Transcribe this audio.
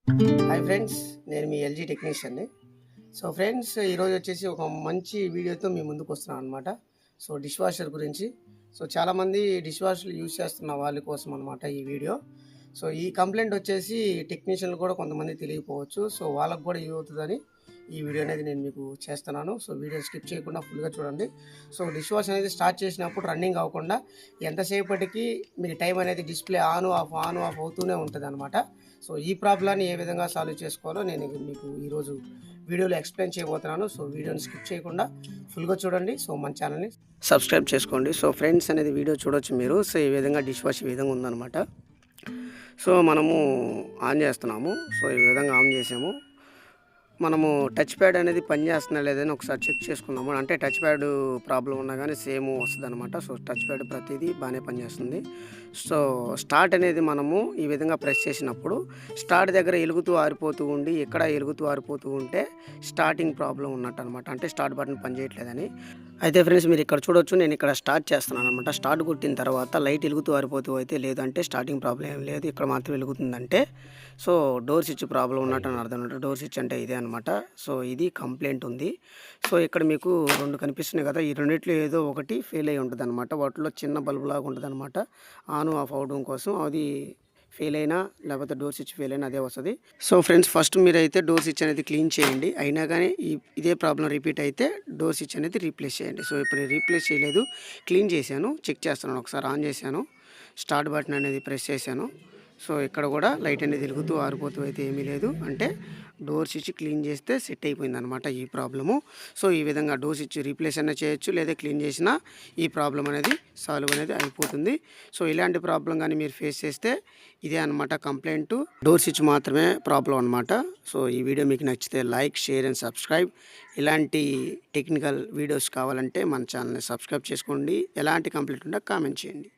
Hi friends, నేను మీ LG టెక్నీషియన్ని. So friends, ఈరోజు వచ్చేసి ఒక మంచి వీడియోతో మీ ముందుకు వస్తున్నాను అనమాట. సో డిష్ వాషర్ గురించి. సో చాలామంది డిష్ వాషర్లు యూజ్ చేస్తున్న వాళ్ళ కోసం అనమాట ఈ వీడియో. సో ఈ కంప్లైంట్ వచ్చేసి టెక్నీషియన్లు కూడా కొంతమంది తెలియకపోవచ్చు. సో వాళ్ళకు కూడా యూజ్ అవుతుందని ఈ వీడియో అనేది నేను మీకు చేస్తున్నాను. సో వీడియో స్కిప్ చేయకుండా ఫుల్గా చూడండి. సో డిష్ వాష్ అనేది స్టార్ట్ చేసినప్పుడు రన్నింగ్ అవ్వకుండా ఎంతసేపటికి మీకు టైం అనేది డిస్ప్లే ఆన్ ఆఫ్ అవుతూనే ఉంటుంది అనమాట. సో ఈ ప్రాబ్లాన్ని ఏ విధంగా సాల్వ్ చేసుకోవాలో నేను మీకు ఈరోజు వీడియోలో ఎక్స్ప్లెయిన్ చేయబోతున్నాను. సో వీడియోని స్కిప్ చేయకుండా ఫుల్గా చూడండి. సో మన ఛానల్ని సబ్స్క్రైబ్ చేసుకోండి. సో ఫ్రెండ్స్ అనేది వీడియో చూడొచ్చు మీరు. సో ఈ విధంగా డిష్ వాష్ ఈ విధంగా ఉందన్నమాట. సో మనము ఆన్ చేస్తున్నాము. సో ఈ విధంగా ఆన్ చేసాము. మనము టచ్ ప్యాడ్ అనేది పనిచేస్తున్నా లేదని ఒకసారి చెక్ చేసుకుందాము. అంటే టచ్ ప్యాడ్ ప్రాబ్లం ఉన్నా కానీ సేమ్ వస్తుంది అనమాట. సో టచ్ ప్యాడ్ ప్రతిదీ బాగానే పనిచేస్తుంది. సో స్టార్ట్ అనేది మనము ఈ విధంగా ప్రెస్ చేసినప్పుడు స్టార్ట్ దగ్గర ఎలుగుతూ ఆరిపోతూ ఉండి ఇక్కడ ఎలుగుతూ ఆరిపోతూ ఉంటే స్టార్టింగ్ ప్రాబ్లం ఉన్నట్టు అనమాట. అంటే స్టార్ట్ బటన్ పనిచేయట్లేదని. అయితే ఫ్రెండ్స్, మీరు ఇక్కడ చూడొచ్చు, నేను ఇక్కడ స్టార్ట్ చేస్తున్నాను అనమాట. స్టార్ట్ కొట్టిన తర్వాత లైట్ వెలుగుతూ ఆరిపోతూ అయితే లేదంటే స్టార్టింగ్ ప్రాబ్లం ఏం లేదు, ఇక్కడ మాత్రం వెలుగుతుందంటే సో డోర్ స్విచ్ ప్రాబ్లం ఉన్నట్టు అని అర్థం. అంటే డోర్ స్విచ్ అంటే ఇదే అనమాట. సో ఇది కంప్లైంట్ ఉంది. సో ఇక్కడ మీకు రెండు కనిపిస్తున్నాయి కదా, ఈ రెండిట్లో ఏదో ఒకటి ఫెయిల్ అయి ఉంటుంది అనమాట. వాటిలో చిన్న బల్బు లాగా ఉంటుంది అనమాట. ఆన్ ఆఫ్ అవడం కోసం అది ఫెయిల్ అయినా లేకపోతే డోర్ స్విచ్ ఫెయిల్ అయినా అదే వస్తుంది. సో ఫ్రెండ్స్, ఫస్ట్ మీరైతే డోర్ స్విచ్ అనేది క్లీన్ చేయండి. అయినా కానీ ఇదే ప్రాబ్లం రిపీట్ అయితే డోర్ స్విచ్ అనేది రీప్లేస్ చేయండి. సో ఇప్పుడు రీప్లేస్ చేయలేదు, క్లీన్ చేశాను, చెక్ చేస్తున్నాను. ఒకసారి ఆన్ చేశాను, స్టార్ట్ బటన్ అనేది ప్రెస్ చేశాను. సో ఇక్కడ కూడా లైట్ అనేది వెలుగుతూ ఆరిపోతూ అయితే ఏమీ లేదు. అంటే డోర్ స్విచ్ క్లీన్ చేస్తే సెట్ అయిపోయింది అనమాట ఈ ప్రాబ్లము. సో ఈ విధంగా డోర్ స్విచ్ రీప్లేస్ అయినా చేయొచ్చు, లేదా క్లీన్ చేసినా ఈ ప్రాబ్లం అనేది సాల్వ్ అనేది అయిపోతుంది. సో ఇలాంటి ప్రాబ్లం కానీ మీరు ఫేస్ చేస్తే ఇదే అనమాట కంప్లైంట్. డోర్ స్విచ్ మాత్రమే ప్రాబ్లం అనమాట. సో ఈ వీడియో మీకు నచ్చితే లైక్, షేర్ అండ్ సబ్స్క్రైబ్. ఇలాంటి టెక్నికల్ వీడియోస్ కావాలంటే మన ఛానల్ని సబ్స్క్రైబ్ చేసుకోండి. ఎలాంటి కంప్లైంట్ ఉంటే కామెంట్ చేయండి.